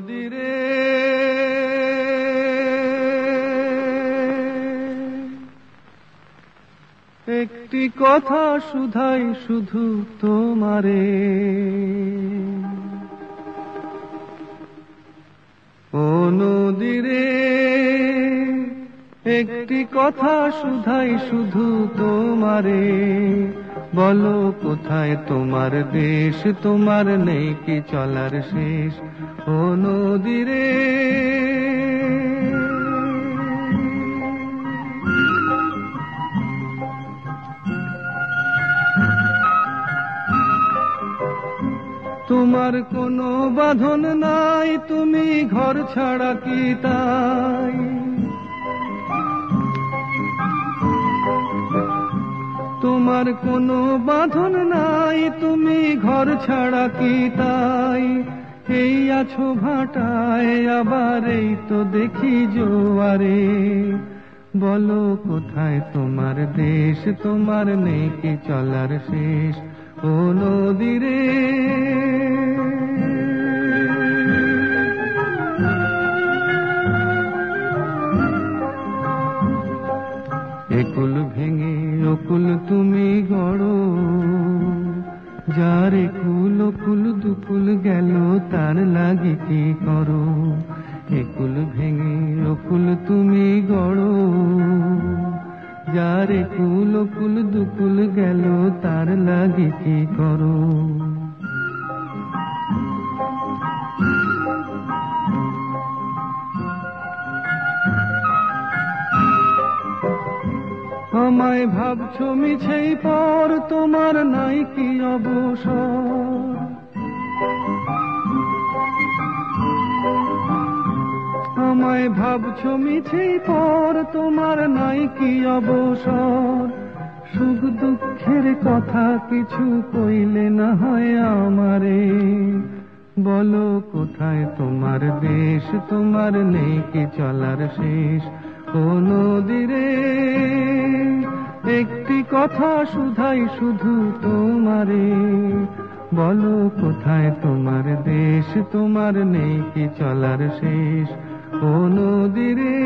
নদীরে একটি কথা শুধাই শুধু তোমারে, ও নদীরে একটি কথা শুধাই শুধু তোমারে, বলো কোথায় তোমার দেশ, তোমার নেই কি চলার শেষ, ও নদীরে। তোমার কোনো বাঁধন নাই, তুমি ঘর ছাড়া কি তাই, তোমার কোনো বাঁধন নাই, তুমি ঘর ছাড়া কি তাই, এই আছো ভাটায় আবার এই তো দেখি জোয়ারে, বলো কোথায় তোমার দেশ, তোমার নেই কি চলার শেষ, ও নদীরে। একুল ভেঙে অকুল তুমি গড়ো, যার একুল অকুল দুকুল গেল তার লাগি কি করো, একুল ভেঙে অকুল তুমি গড়ো, যার একুল অকুল দুকুল গেল তার লাগি কি করো। আমায় ভাবছো মিছেই পর, তোমার নাই কি অবসর, আমায় ভাবছো মিছেই পর, তোমার নাই কি অবসর, সুখ দুঃখের কথা কিছু কইলে না হয় আমারে, বলো কোথায় তোমার দেশ, তোমার নেই কি চলার শেষ, ও নদীরে একটি কথা শুধাই শুধু তোমারে, বলো কোথায় তোমার দেশ, তোমার নেই কি চলার শেষ, ও নদীরে।